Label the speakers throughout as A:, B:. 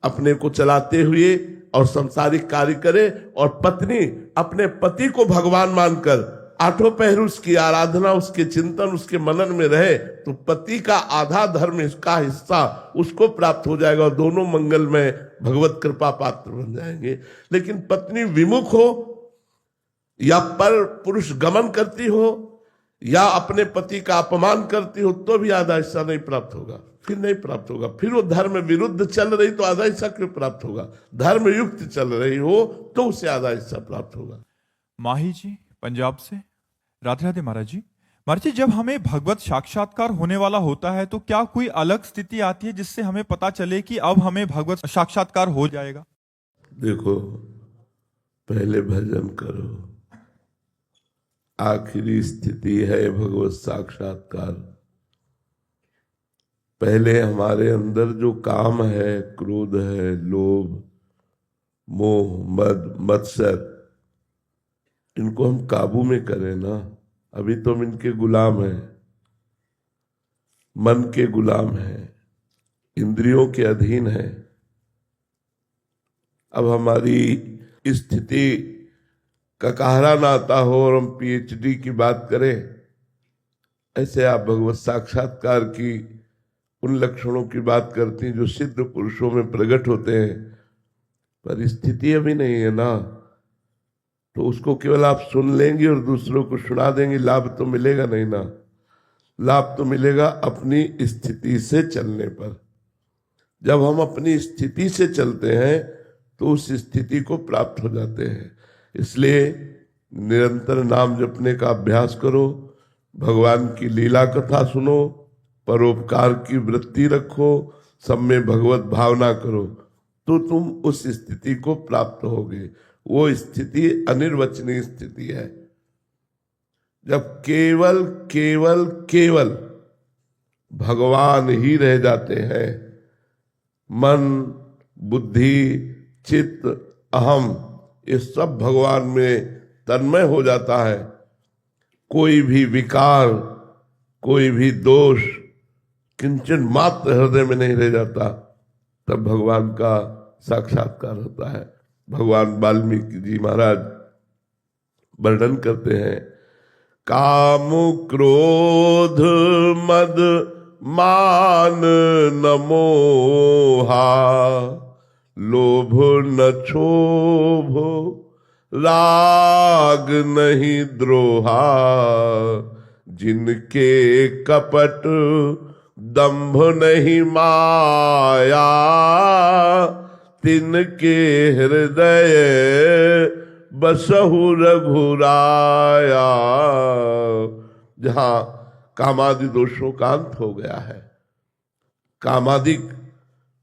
A: अपने को चलाते हुए और संसारिक कार्य करे, और पत्नी अपने पति को भगवान मानकर आठों पहर उसकी आराधना, उसके चिंतन, उसके मनन में रहे, तो पति का आधा धर्म इसका हिस्सा उसको प्राप्त हो जाएगा और दोनों मंगल में भगवत कृपा पात्र बन जाएंगे। लेकिन पत्नी विमुख हो या पर पुरुष गमन करती हो या अपने पति का अपमान करती हो तो भी आधा हिस्सा नहीं प्राप्त होगा, फिर नहीं प्राप्त होगा। फिर वो धर्म विरुद्ध चल रही तो आधा हिस्सा क्यों प्राप्त होगा? धर्म युक्त चल रही हो तो उसे आधा हिस्सा प्राप्त होगा।
B: माही जी पंजाब से, राधे राधे महाराज जी। महाराज जी, जब हमें भगवत साक्षात्कार होने वाला होता है तो क्या कोई अलग स्थिति आती है जिससे हमें पता चले कि अब हमें भगवत साक्षात्कार हो जाएगा?
A: देखो, पहले भजन करो, आखिरी स्थिति है भगवत साक्षात्कार। पहले हमारे अंदर जो काम है, क्रोध है, लोभ, मोह, मद, मत्सर, इनको हम काबू में करें ना। अभी तो हम इनके गुलाम हैं, मन के गुलाम हैं, इंद्रियों के अधीन हैं। अब हमारी स्थिति का कहरा ना आता हो और हम पीएचडी की बात करें, ऐसे आप भगवत साक्षात्कार की उन लक्षणों की बात करती हैं जो सिद्ध पुरुषों में प्रकट होते हैं, पर स्थिति अभी नहीं है ना। तो उसको केवल आप सुन लेंगे और दूसरों को सुना देंगे, लाभ तो मिलेगा नहीं ना। लाभ तो मिलेगा अपनी स्थिति से चलने पर। जब हम अपनी स्थिति से चलते हैं तो उस स्थिति को प्राप्त हो जाते हैं। इसलिए निरंतर नाम जपने का अभ्यास करो, भगवान की लीला कथा सुनो, परोपकार की वृत्ति रखो, सब में भगवत भावना करो, तो तुम उस स्थिति को प्राप्त होगे। वो स्थिति अनिर्वचनीय स्थिति है, जब केवल केवल केवल भगवान ही रह जाते हैं। मन, बुद्धि, चित्त, अहम, ये सब भगवान में तन्मय हो जाता है। कोई भी विकार, कोई भी दोष किंचन मात्र हृदय में नहीं रह जाता, तब भगवान का साक्षात्कार होता है। भगवान वाल्मीकि जी महाराज वर्णन करते हैं, काम क्रोध मद मान न मोहा, लोभ न क्षोभ राग नहीं द्रोहा, जिनके कपट दंभ नहीं माया, तिनके हृदय बसहु रघुराया। जहां कामादि दोषों का अंत हो गया है, कामादिक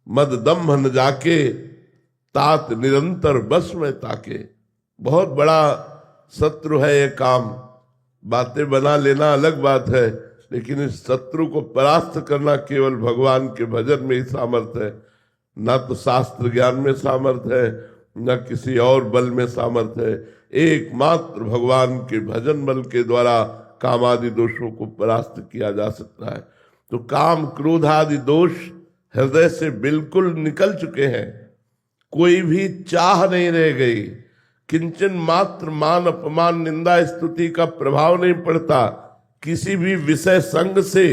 A: मद दम्भ न जाके, तात निरंतर बस में ताके। बहुत बड़ा शत्रु है ये काम। बातें बना लेना अलग बात है, लेकिन इस शत्रु को परास्त करना केवल भगवान के भजन में ही सामर्थ्य है। न तो शास्त्र ज्ञान में सामर्थ्य है, न किसी और बल में सामर्थ्य है। एकमात्र भगवान के भजन बल के द्वारा कामादि दोषों को परास्त किया जा सकता है। तो काम क्रोध आदि दोष हृदय से बिल्कुल निकल चुके हैं, कोई भी चाह नहीं रह गई, किंचन मात्र मान अपमान निंदा स्तुति का प्रभाव नहीं पड़ता, किसी भी विषय संग से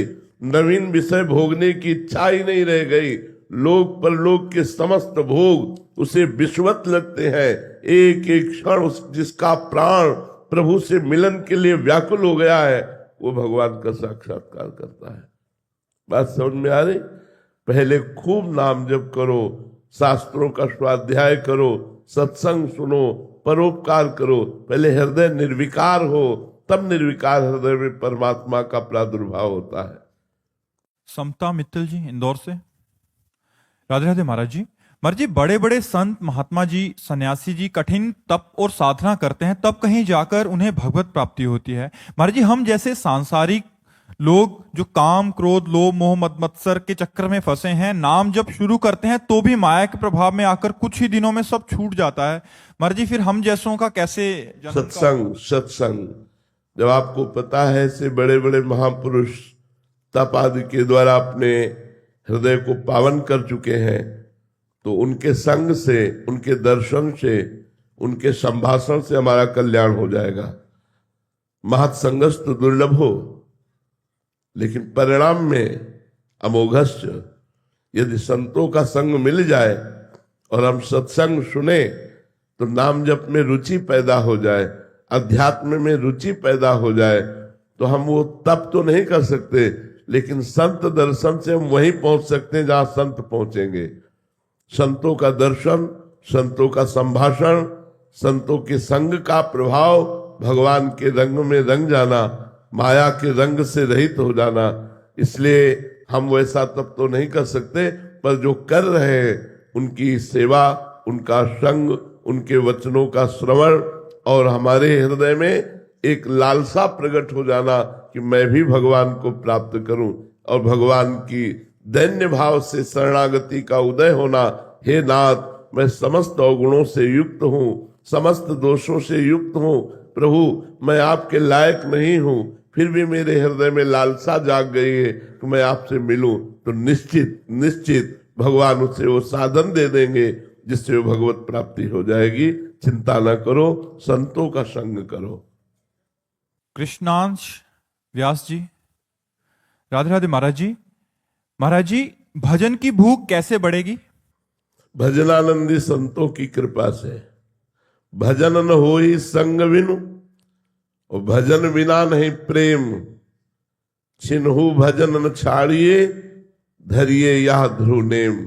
A: नवीन विषय भोगने की इच्छा ही नहीं रह गई। लोक परलोक के समस्त भोग उसे विश्वत लगते हैं। एक एक क्षण जिसका प्राण प्रभु से मिलन के लिए व्याकुल हो गया है, वो भगवान का साक्षात्कार करता है। बात समझ में आ रही? पहले खूब नाम जप करो, शास्त्रों का स्वाध्याय करो, सत्संग सुनो, परोपकार करो। पहले हृदय निर्विकार हो, तब निर्विकार हृदय में परमात्मा का प्रादुर्भाव होता है।
B: समता मित्तल जी इंदौर से, राधे राधे महाराज जी। महाराज जी, बड़े बड़े संत महात्मा जी, सन्यासी जी कठिन तप और साधना करते हैं, तब कहीं जाकर उन्हें भगवत प्राप्ति होती है। महाराज जी, हम जैसे सांसारिक लोग जो काम क्रोध लोभ मोह मद मत्सर के चक्कर में फंसे हैं, नाम जब शुरू करते हैं तो भी माया के प्रभाव में आकर कुछ ही दिनों में सब छूट जाता है। महाराज जी, फिर हम जैसों का कैसे
A: सत्संग जब आपको पता है, ऐसे बड़े बड़े महापुरुष तप आदि के द्वारा अपने हृदय को पावन कर चुके हैं, तो उनके संग से, उनके दर्शन से, उनके संभाषण से हमारा कल्याण हो जाएगा। महत्संगस्त दुर्लभो, लेकिन परिणाम में अमोघश्च। यदि संतों का संग मिल जाए और हम सत्संग सुने तो नाम जप में रुचि पैदा हो जाए, अध्यात्म में रुचि पैदा हो जाए, तो हम वो तप तो नहीं कर सकते, लेकिन संत दर्शन से हम वहीं पहुंच सकते हैं जहां संत पहुंचेंगे। संतों का दर्शन, संतों का संभाषण, संतों के संग का प्रभाव, भगवान के रंग में रंग जाना, माया के रंग से रहित हो जाना। इसलिए हम वैसा तप तो नहीं कर सकते, पर जो कर रहे हैं उनकी सेवा, उनका संग, उनके वचनों का श्रवण और हमारे हृदय में एक लालसा प्रकट हो जाना कि मैं भी भगवान को प्राप्त करूं, और भगवान की दैन्य भाव से शरणागति का उदय होना। हे नाथ, मैं समस्त अवगुणों से युक्त हूं, समस्त दोषों से युक्त हूं, प्रभु मैं आपके लायक नहीं हूं, फिर भी मेरे हृदय में लालसा जाग गई है कि मैं आपसे मिलूं, तो निश्चित निश्चित भगवान उसे वो साधन दे देंगे जिससे वो भगवत प्राप्ति हो जाएगी। चिंता न करो, संतों का संग करो।
B: कृष्णांश व्यास जी, राधे राधे महाराज जी। महाराज जी, भजन की भूख कैसे बढ़ेगी?
A: भजनानंदी संतों की कृपा से। भजन न होई संग बिनु, और भजन बिना नहीं प्रेम। छिन्हु भजन न छाड़िए, धरिए यह ध्रुव नेम।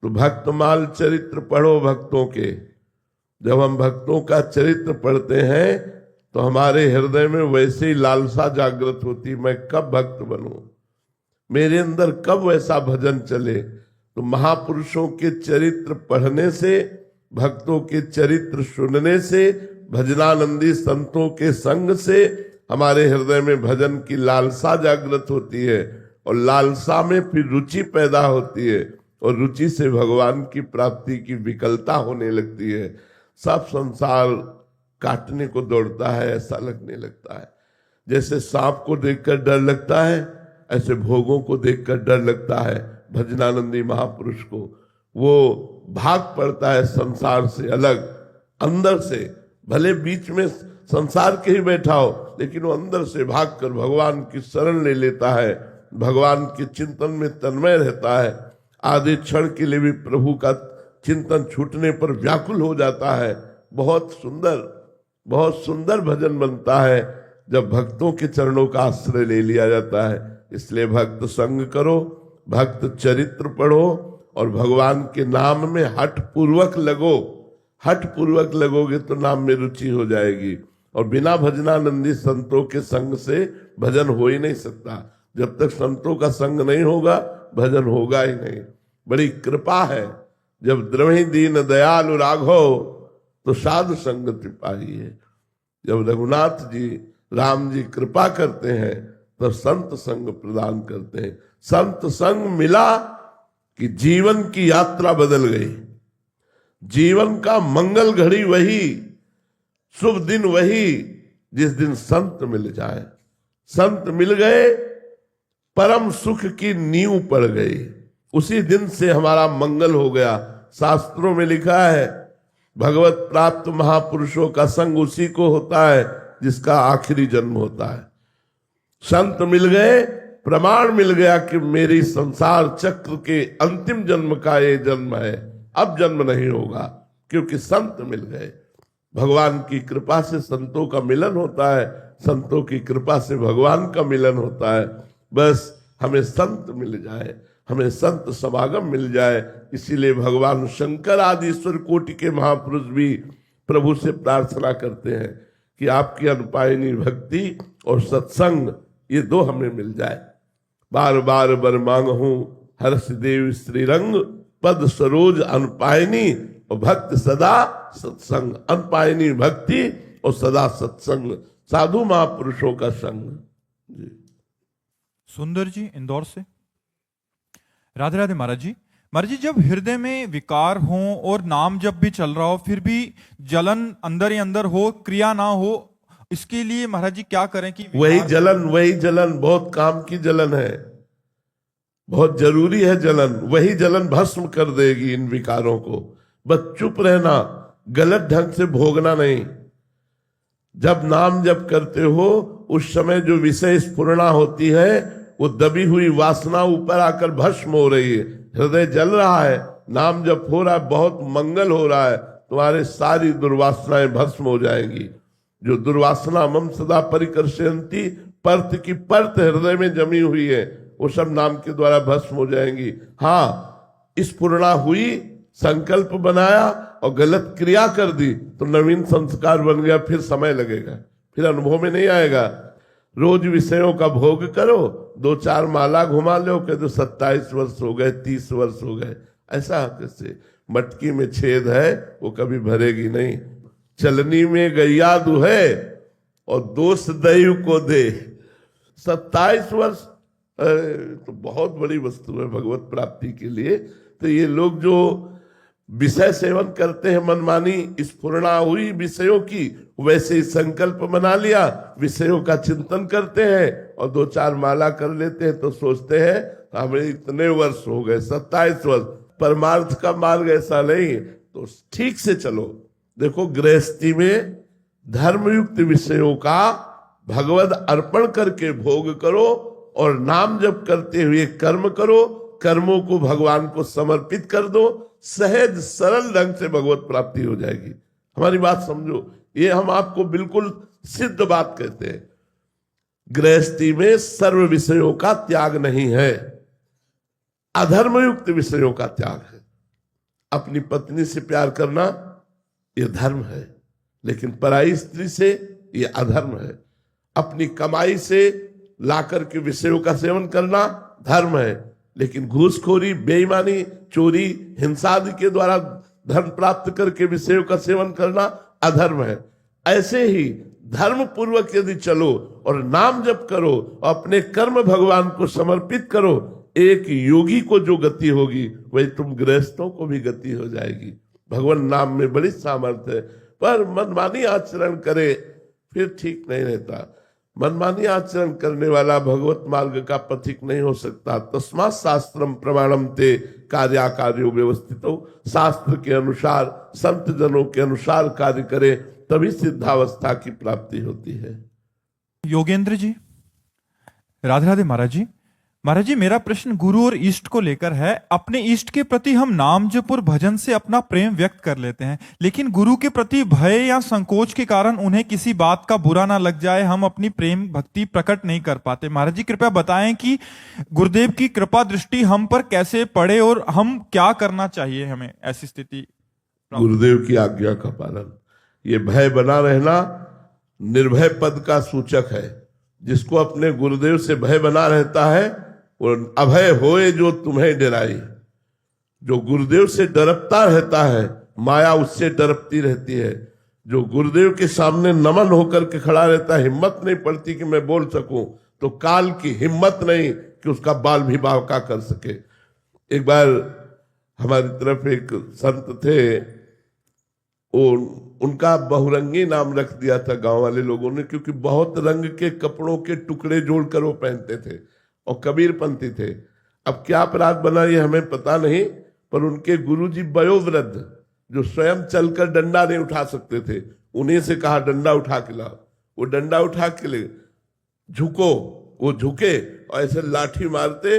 A: तो भक्तमाल चरित्र पढ़ो भक्तों के। जब हम भक्तों का चरित्र पढ़ते हैं तो हमारे हृदय में वैसे ही लालसा जागृत होती, मैं कब भक्त बनूं, मेरे अंदर कब वैसा भजन चले। तो महापुरुषों के चरित्र पढ़ने से, भक्तों के चरित्र सुनने से, भजनानंदी संतों के संग से हमारे हृदय में भजन की लालसा जागृत होती है, और लालसा में फिर रुचि पैदा होती है, और रुचि से भगवान की प्राप्ति की विकलता होने लगती है। सब संसार काटने को दौड़ता है, ऐसा लगने लगता है। जैसे सांप को देखकर डर लगता है, ऐसे भोगों को देखकर डर लगता है भजनानंदी महापुरुष को। वो भाग पड़ता है संसार से अलग, अंदर से। भले बीच में संसार के ही बैठा हो, लेकिन वो अंदर से भागकर भगवान की शरण ले लेता है, भगवान के चिंतन में तन्मय रहता है। आधे क्षण के लिए भी प्रभु का चिंतन छूटने पर व्याकुल हो जाता है। बहुत सुंदर भजन बनता है जब भक्तों के चरणों का आश्रय ले लिया जाता है। इसलिए भक्त संग करो, भक्त चरित्र पढ़ो, और भगवान के नाम में हठ पूर्वक लगो। हठ पूर्वक लगोगे तो नाम में रुचि हो जाएगी, और बिना भजनानंदी संतों के संग से भजन हो ही नहीं सकता। जब तक संतों का संग नहीं होगा, भजन होगा ही नहीं। बड़ी कृपा है, जब द्रवहि दीन दयालु राघव तो साधु संगति पाई है। जब रघुनाथ जी, राम जी कृपा करते हैं तब संत संग प्रदान करते हैं। संत संग मिला कि जीवन की यात्रा बदल गई। जीवन का मंगल घड़ी वही, शुभ दिन वही जिस दिन संत मिल जाए। संत मिल गए, परम सुख की नींव पड़ गई, उसी दिन से हमारा मंगल हो गया। शास्त्रों में लिखा है, भगवत प्राप्त महापुरुषों का संग उसी को होता है जिसका आखिरी जन्म होता है। संत मिल गए, प्रमाण मिल गया कि मेरी संसार चक्र के अंतिम जन्म का ये जन्म है, अब जन्म नहीं होगा, क्योंकि संत मिल गए। भगवान की कृपा से संतों का मिलन होता है, संतों की कृपा से भगवान का मिलन होता है। बस हमें संत मिल जाए, हमें संत समागम मिल जाए। इसीलिए भगवान शंकर आदि ईश्वर कोटि के महापुरुष भी प्रभु से प्रार्थना करते हैं कि आपकी अनुपायनी भक्ति और सत्संग ये दो हमें मिल जाए। बार बार बर मांगहूं हर्ष देव श्रीरंग, पद सरोज अनुपायनी और भक्त सदा सत्संग। अनुपायनी भक्ति और सदा सत्संग, साधु महापुरुषों का संग। जी
B: सुंदर जी इंदौर से, राधे राधे महाराज जी। महाराज जी, जब हृदय में विकार हो और नाम जब भी चल रहा हो, फिर भी जलन अंदर ही अंदर हो, क्रिया ना हो, इसके लिए महाराज जी क्या करें? कि
A: वही जलन बहुत काम की जलन है। बहुत जरूरी है जलन, वही जलन भस्म कर देगी इन विकारों को। बस चुप रहना, गलत ढंग से भोगना नहीं। जब नाम जप करते हो उस समय जो विषय स्फुरणा होती है, वो दबी हुई वासना ऊपर आकर भस्म हो रही है, हृदय जल रहा है, नाम जप हो रहा है, बहुत मंगल हो रहा है, तुम्हारे सारी दुर्वासनाएं भस्म हो जाएंगी। जो दुर्वासना मम सदा परिकर्षयन्ति, परत की परत हृदय में जमी हुई है, वो सब नाम के द्वारा भस्म हो जाएंगी। हाँ, स्फुरणा हुई, संकल्प बनाया और गलत क्रिया कर दी तो नवीन संस्कार बन गया, फिर समय लगेगा, फिर अनुभव में नहीं आएगा। रोज विषयों का भोग करो, 2-4 माला घुमा लो कि तो 27 वर्ष हो गए, 30 वर्ष हो गए। ऐसा कैसे? मटकी में छेद है, वो कभी भरेगी नहीं। चलनी में गैया दुहे और दोष दैव को दे। 27 वर्ष तो बहुत बड़ी वस्तु है भगवत प्राप्ति के लिए। तो ये लोग जो विषय सेवन करते हैं मनमानी, स्फुरणा हुई विषयों की, वैसे ही संकल्प बना लिया, विषयों का चिंतन करते हैं और 2-4 माला कर लेते हैं तो सोचते हैं हमें इतने वर्ष हो गए, 27 वर्ष। परमार्थ का मार्ग ऐसा नहीं, तो ठीक से चलो। देखो, गृहस्थी में धर्मयुक्त विषयों का भगवद अर्पण करके भोग करो और नाम जप करते हुए कर्म करो, कर्मों को भगवान को समर्पित कर दो, सहज सरल ढंग से भगवत प्राप्ति हो जाएगी। हमारी बात समझो, ये हम आपको बिल्कुल सिद्ध बात कहते हैं। गृहस्थी में सर्व विषयों का त्याग नहीं है, अधर्मयुक्त विषयों का त्याग है। अपनी पत्नी से प्यार करना यह धर्म है, लेकिन पराई स्त्री से यह अधर्म है। अपनी कमाई से लाकर के विषयों का सेवन करना धर्म है, लेकिन घूसखोरी, बेईमानी, चोरी, हिंसा आदि के द्वारा धन प्राप्त करके विषयों का सेवन करना अधर्म है। ऐसे ही धर्म पूर्वक यदि चलो और नाम जप करो और अपने कर्म भगवान को समर्पित करो, एक योगी को जो गति होगी वही तुम गृहस्थों को भी गति हो जाएगी। भगवान नाम में बड़ी सामर्थ्य है, पर मनमानी आचरण करे फिर ठीक नहीं रहता। मनमानी आचरण करने वाला भगवत मार्ग का पथिक नहीं हो सकता। तस्मात् शास्त्रम प्रमाणम ते कार्याकार्यो व्यवस्थितो, शास्त्र के अनुसार, संत जनों के अनुसार कार्य करे, तभी सिद्धावस्था की प्राप्ति होती है।
B: योगेंद्र जी, राधे राधे महाराज जी। महाराज जी, मेरा प्रश्न गुरु और इष्ट को लेकर है। अपने इष्ट के प्रति हम नाम जप और भजन से अपना प्रेम व्यक्त कर लेते हैं, लेकिन गुरु के प्रति भय या संकोच के कारण उन्हें किसी बात का बुरा ना लग जाए, हम अपनी प्रेम भक्ति प्रकट नहीं कर पाते। महाराज जी, कृपया बताएं कि गुरुदेव की कृपा दृष्टि हम पर कैसे पड़े और हम क्या करना चाहिए हमें ऐसी स्थिति।
A: गुरुदेव की आज्ञा का पालन, ये भय बना रहना निर्भय पद का सूचक है। जिसको अपने गुरुदेव से भय बना रहता है वो अभय होए जो तुम्हें डराई। जो गुरुदेव से डरता रहता है, माया उससे डरती रहती है। जो गुरुदेव के सामने नमन होकर के खड़ा रहता है, हिम्मत नहीं पड़ती कि मैं बोल सकूं, तो काल की हिम्मत नहीं कि उसका बाल भी बावका कर सके। एक बार हमारी तरफ एक संत थे, उनका बहुरंगी नाम रख दिया था गांव वाले लोगों ने, क्योंकि बहुत रंग के कपड़ों के टुकड़े जोड़कर वो पहनते थे और कबीरपंथी थे। अब क्या अपराध बना ये हमें पता नहीं, पर उनके गुरुजी वयोवृद्ध जो स्वयं चलकर डंडा नहीं उठा सकते थे, उन्हीं से कहा डंडा उठा के लाओ। वो डंडा उठा के ले, झुको, वो झुके और ऐसे लाठी मारते,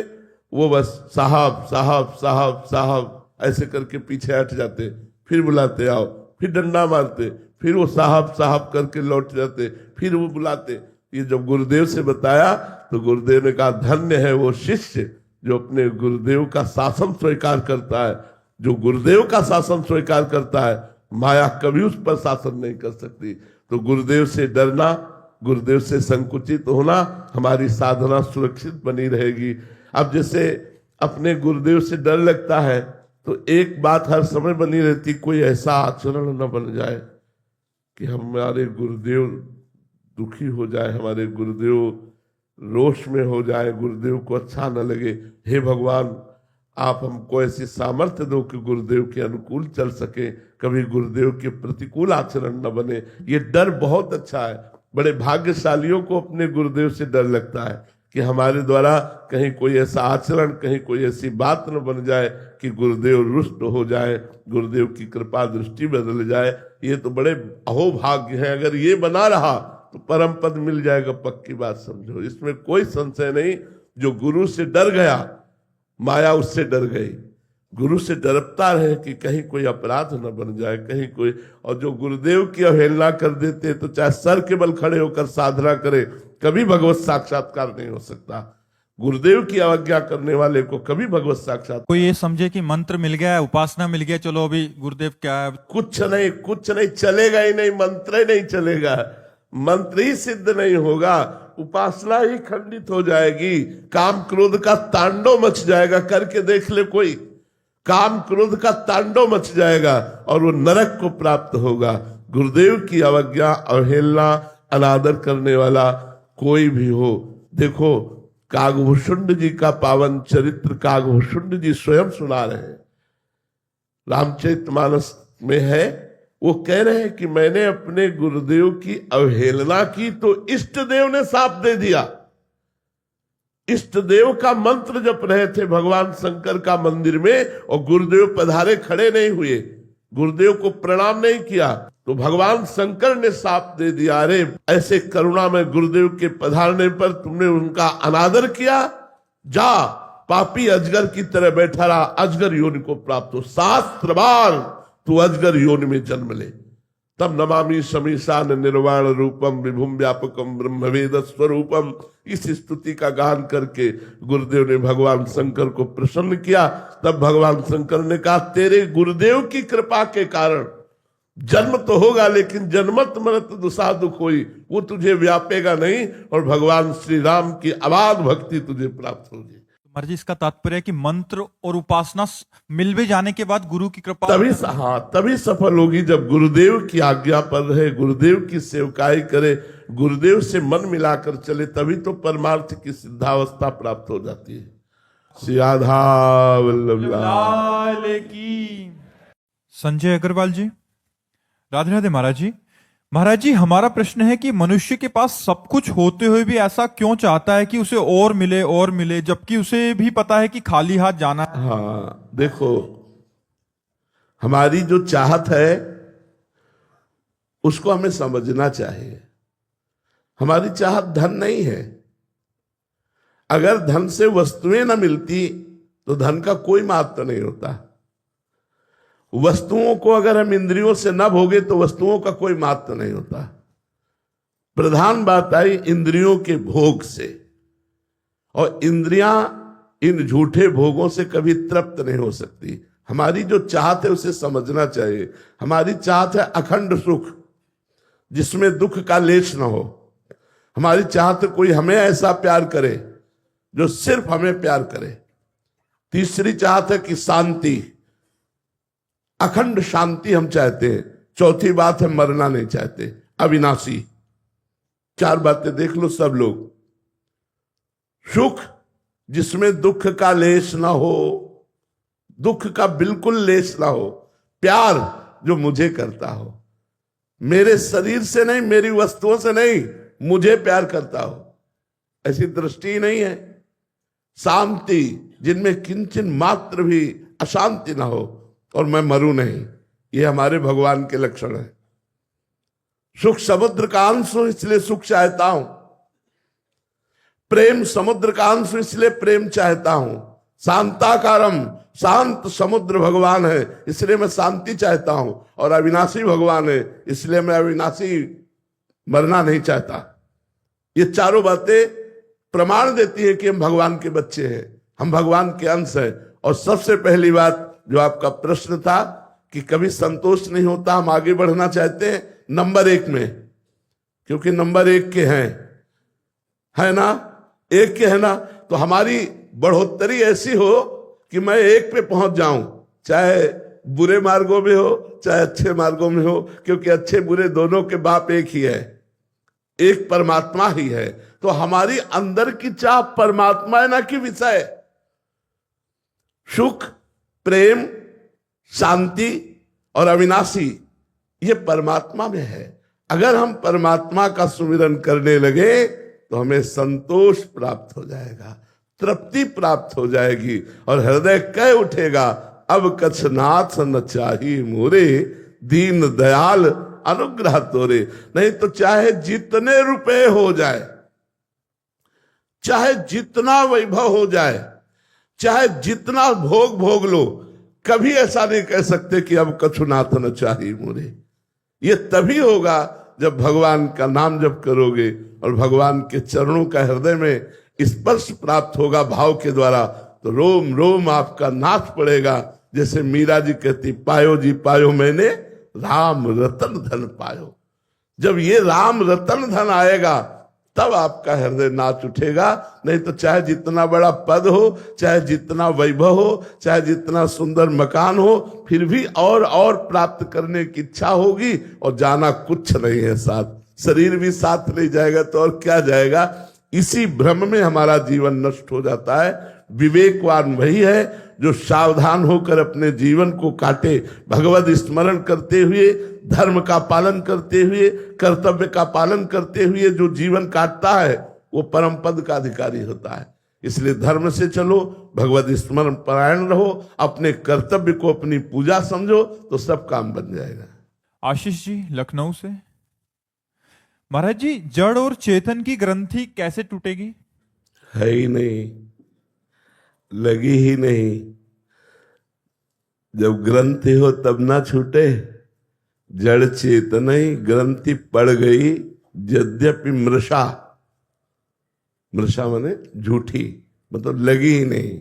A: वो बस साहब साहब साहब साहब ऐसे करके पीछे हट जाते, फिर बुलाते आओ, फिर डंडा मारते, फिर वो साहब साहब करके लौट जाते, फिर वो बुलाते। ये जब गुरुदेव से बताया तो गुरुदेव ने कहा धन्य है वो शिष्य जो अपने गुरुदेव का शासन स्वीकार करता है। जो गुरुदेव का शासन स्वीकार करता है, माया कभी उस पर शासन नहीं कर सकती। तो गुरुदेव से डरना, गुरुदेव से संकुचित होना, हमारी साधना सुरक्षित बनी रहेगी। अब जैसे अपने गुरुदेव से डर लगता है तो एक बात हर समय बनी रहती, कोई ऐसा आचरण न बन जाए कि हमारे गुरुदेव दुखी हो जाए, हमारे गुरुदेव रोष में हो जाए, गुरुदेव को अच्छा न लगे। हे भगवान, आप हमको ऐसी सामर्थ्य दो कि गुरुदेव के अनुकूल चल सके, कभी गुरुदेव के प्रतिकूल आचरण न बने। ये डर बहुत अच्छा है। बड़े भाग्यशालियों को अपने गुरुदेव से डर लगता है कि हमारे द्वारा कहीं कोई ऐसा आचरण, कहीं कोई ऐसी बात न बन जाए कि गुरुदेव रुष्ट हो जाए, गुरुदेव की कृपा दृष्टि बदल जाए। ये तो बड़े अहोभाग्य है। अगर ये बना रहा तो परम पद मिल जाएगा, पक्की बात समझो, इसमें कोई संशय नहीं। जो गुरु से डर गया, माया उससे डर गई। गुरु से डरता रहे कि कहीं कोई अपराध न बन जाए, कहीं कोई। और जो गुरुदेव की अवहेलना कर देते तो चाहे सर के बल खड़े होकर साधना करे, कभी भगवत साक्षात्कार नहीं हो सकता। गुरुदेव की अवज्ञा करने वाले को कभी भगवत साक्षात्कार।
B: कोई ये समझे कि मंत्र मिल गया, उपासना मिल गया, चलो अभी गुरुदेव क्या है,
A: कुछ नहीं, कुछ नहीं चलेगा ही नहीं, मंत्र ही नहीं चलेगा, मंत्र ही सिद्ध नहीं होगा, उपासना ही खंडित हो जाएगी, काम क्रोध का तांडव मच जाएगा। करके देख ले कोई, काम क्रोध का तांडव मच जाएगा और वो नरक को प्राप्त होगा। गुरुदेव की अवज्ञा, अवहेलना, अनादर करने वाला कोई भी हो। देखो कागभूषुंड जी का पावन चरित्र कागभूषुंड जी स्वयं सुना रहे हैं, रामचरितमानस में है। वो कह रहे हैं कि मैंने अपने गुरुदेव की अवहेलना की तो इष्ट देव ने साप दे दिया। इष्ट देव का मंत्र जप रहे थे भगवान शंकर का मंदिर में, और गुरुदेव पधारे, खड़े नहीं हुए, गुरुदेव को प्रणाम नहीं किया, तो भगवान शंकर ने साप दे दिया। अरे ऐसे करुणा में गुरुदेव के पधारने पर तुमने उनका अनादर किया, जा पापी अजगर की तरह बैठा रहा, अजगर योनि को प्राप्त हो, शास्त्रवान तू अजगर योनि में जन्म ले। तब नमामि शमीशान निर्वाण रूपम विभुम व्यापकम ब्रह्मवेद स्वरूपम, इस स्तुति का गान करके गुरुदेव ने भगवान शंकर को प्रसन्न किया। तब भगवान शंकर ने कहा तेरे गुरुदेव की कृपा के कारण जन्म तो होगा, लेकिन जन्मत मरत दुसा दुख होई, वो तुझे व्यापेगा नहीं, और भगवान श्री राम की अबाध भक्ति तुझे प्राप्त होगी।
B: मर्जी इसका तात्पर्य है कि मंत्र और उपासना मिल भी जाने के बाद गुरु की कृपा
A: तभी सफल होगी, जब गुरुदेव की आज्ञा पर रहे, गुरुदेव की सेवकाई करे, गुरुदेव से मन मिलाकर चले, तभी तो परमार्थ की सिद्धावस्था प्राप्त हो जाती है। श्री राधा वल्लभ
B: लाल की। संजय अग्रवाल जी, राधे राधे महाराज जी। महाराज जी, हमारा प्रश्न है कि मनुष्य के पास सब कुछ होते हुए भी ऐसा क्यों चाहता है कि उसे और मिले, जबकि उसे भी पता है कि खाली हाथ जाना है।
A: हाँ देखो, हमारी जो चाहत है उसको हमें समझना चाहिए। हमारी चाहत धन नहीं है। अगर धन से वस्तुएं न मिलती तो धन का कोई महत्व नहीं होता। वस्तुओं को अगर हम इंद्रियों से न भोगे तो वस्तुओं का कोई महत्व नहीं होता। प्रधान बात आई इंद्रियों के भोग से, और इंद्रियां इन झूठे भोगों से कभी तृप्त नहीं हो सकती। हमारी जो चाहत है उसे समझना चाहिए। हमारी चाहत है अखंड सुख, जिसमें दुख का लेश न हो। हमारी चाहत है कोई हमें ऐसा प्यार करे जो सिर्फ हमें प्यार करे। तीसरी चाहत है कि शांति, अखंड शांति हम चाहते हैं। चौथी बात है मरना नहीं चाहते, अविनाशी। चार बातें देख लो सब लोग। सुख जिसमें दुख का लेश ना हो, दुख का बिल्कुल लेश ना हो। प्यार जो मुझे करता हो, मेरे शरीर से नहीं, मेरी वस्तुओं से नहीं, मुझे प्यार करता हो, ऐसी दृष्टि नहीं है। शांति जिनमें किंचन मात्र भी अशांति ना हो, और मैं मरूं नहीं, ये हमारे भगवान के लक्षण है। सुख समुद्र का अंश हूं इसलिए सुख चाहता हूं, प्रेम समुद्र का अंश इसलिए प्रेम चाहता हूं। शांताकारम, शांत समुद्र भगवान है इसलिए मैं शांति चाहता हूं, और अविनाशी भगवान है इसलिए मैं अविनाशी मरना नहीं चाहता। ये चारों बातें प्रमाण देती है कि हम भगवान के बच्चे हैं, हम भगवान के अंश हैं। और सबसे पहली बात जो आपका प्रश्न था कि कभी संतोष नहीं होता, हम आगे बढ़ना चाहते हैं नंबर 1 में, क्योंकि नंबर 1 के हैं, है ना, 1 के है ना, तो हमारी बढ़ोतरी ऐसी हो कि मैं 1 पे पहुंच जाऊं, चाहे बुरे मार्गों में हो चाहे अच्छे मार्गों में हो, क्योंकि अच्छे बुरे दोनों के बाप एक ही है, एक परमात्मा ही है। तो हमारी अंदर की चाह परमात्मा है ना कि विषय। सुख, प्रेम, शांति और अविनाशी ये परमात्मा में है। अगर हम परमात्मा का सुमिरन करने लगे तो हमें संतोष प्राप्त हो जाएगा, तृप्ति प्राप्त हो जाएगी और हृदय कह उठेगा अब कछ नाथ न चाही मोरे, दीन दयाल अनुग्रह तोरे। नहीं तो चाहे जितने रुपए हो जाए, चाहे जितना वैभव हो जाए, चाहे जितना भोग भोग लो, कभी ऐसा नहीं कह सकते कि अब कछु नाथ न चाही मोरे। ये तभी होगा जब भगवान का नाम जप करोगे और भगवान के चरणों का हृदय में स्पर्श प्राप्त होगा भाव के द्वारा, तो रोम रोम आपका नाच पड़ेगा। जैसे मीरा जी कहती, पायो जी पायो मैंने राम रतन धन पायो। जब ये राम रतन धन आएगा तब आपका हृदय नाच उठेगा। नहीं तो चाहे जितना बड़ा पद हो, चाहे जितना वैभव हो, चाहे जितना सुंदर मकान हो, फिर भी और प्राप्त करने की इच्छा होगी और जाना कुछ नहीं है साथ। शरीर भी साथ नहीं जाएगा तो और क्या जाएगा। इसी भ्रम में हमारा जीवन नष्ट हो जाता है। विवेकवान वही है जो सावधान होकर अपने जीवन को काटे, भगवत स्मरण करते हुए, धर्म का पालन करते हुए, कर्तव्य का पालन करते हुए जो जीवन काटता है वो परम पद का अधिकारी होता है। इसलिए धर्म से चलो, भगवत स्मरण परायण रहो, अपने कर्तव्य को अपनी पूजा समझो, तो सब काम बन जाएगा।
B: आशीष जी लखनऊ से, महाराज जी जड़ और चेतन की ग्रंथि कैसे टूटेगी?
A: है ही नहीं, लगी ही नहीं। जब ग्रंथि हो तब ना छूटे। जड़ चेतन ही ग्रंथि पड़ गई, यद्यपि मृषा, मृषा माने झूठी, मतलब लगी ही नहीं।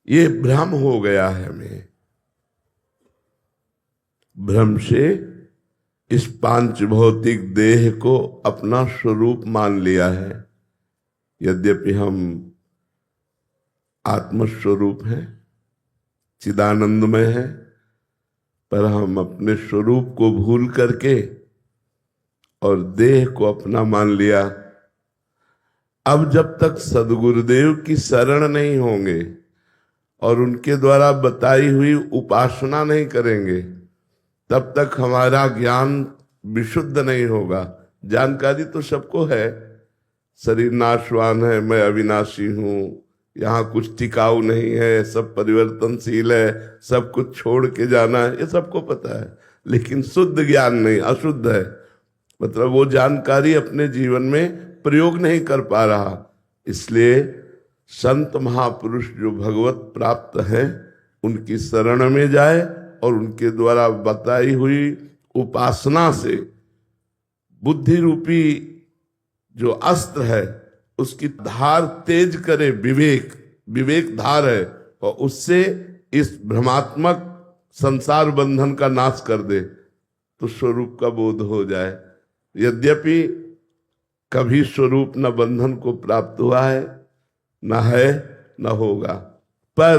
A: ये भ्रम हो गया है हमें। भ्रम से इस पांच भौतिक देह को अपना स्वरूप मान लिया है। यद्यपि हम आत्मस्वरूप हैं, चिदानंदमय है, पर हम अपने स्वरूप को भूल करके और देह को अपना मान लिया। अब जब तक सदगुरुदेव की शरण नहीं होंगे और उनके द्वारा बताई हुई उपासना नहीं करेंगे, तब तक हमारा ज्ञान विशुद्ध नहीं होगा। जानकारी तो सबको है, शरीर नाशवान है, मैं अविनाशी हूं, यहाँ कुछ टिकाऊ नहीं है, सब परिवर्तनशील है, सब कुछ छोड़ के जाना है, ये सबको पता है। लेकिन शुद्ध ज्ञान नहीं, अशुद्ध है। मतलब वो जानकारी अपने जीवन में प्रयोग नहीं कर पा रहा। इसलिए संत महापुरुष जो भगवत प्राप्त हैं उनकी शरण में जाए और उनके द्वारा बताई हुई उपासना से बुद्धि रूपी जो अस्त्र है उसकी धार तेज करे। विवेक धार है और उससे इस भ्रमात्मक संसार बंधन का नाश कर दे तो स्वरूप का बोध हो जाए। यद्यपि कभी स्वरूप न बंधन को प्राप्त हुआ है, न है, न होगा, पर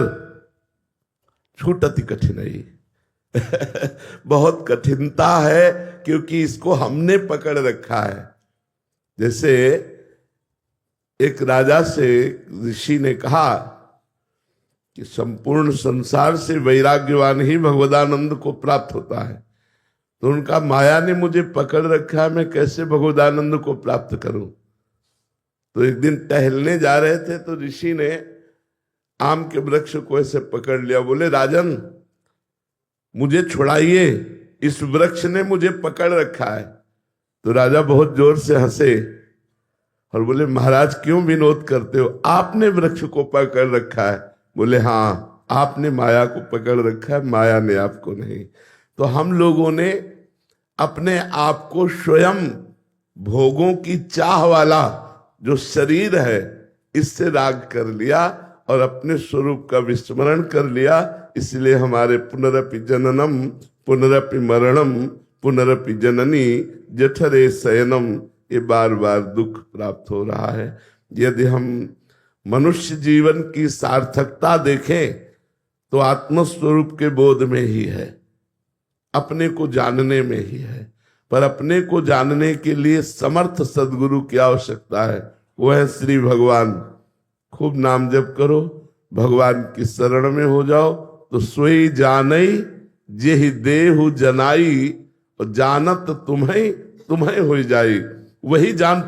A: छूटति कठिनाई बहुत कठिनता है, क्योंकि इसको हमने पकड़ रखा है। जैसे एक राजा से ऋषि ने कहा कि संपूर्ण संसार से वैराग्यवान ही भगवदानंद को प्राप्त होता है। तो उनका माया ने मुझे पकड़ रखा है, मैं कैसे भगवदानंद को प्राप्त करूं। तो एक दिन टहलने जा रहे थे तो ऋषि ने आम के वृक्ष को ऐसे पकड़ लिया, बोले राजन मुझे छुड़ाइए, इस वृक्ष ने मुझे पकड़ रखा है। तो राजा बहुत जोर से हंसे और बोले महाराज क्यों विनोद करते हो, आपने वृक्ष को पकड़ रखा है। बोले हाँ, आपने माया को पकड़ रखा है, माया ने आपको नहीं। तो हम लोगों ने अपने आप को स्वयं भोगों की चाह वाला जो शरीर है इससे राग कर लिया और अपने स्वरूप का विस्मरण कर लिया। इसलिए हमारे पुनरपि जननम पुनरपि मरणम पुनरपि जननी जठरे शयनम, ये बार बार दुख प्राप्त हो रहा है। यदि हम मनुष्य जीवन की सार्थकता देखें तो आत्मस्वरूप के बोध में ही है, अपने को जानने में ही है। पर अपने को जानने के लिए समर्थ सदगुरु की आवश्यकता है, वो है श्री भगवान। खूब नाम जप करो, भगवान की शरण में हो जाओ तो सोई जानई जेहि देहु जनाई, और जानत तुम्हें हो जाई। वही जान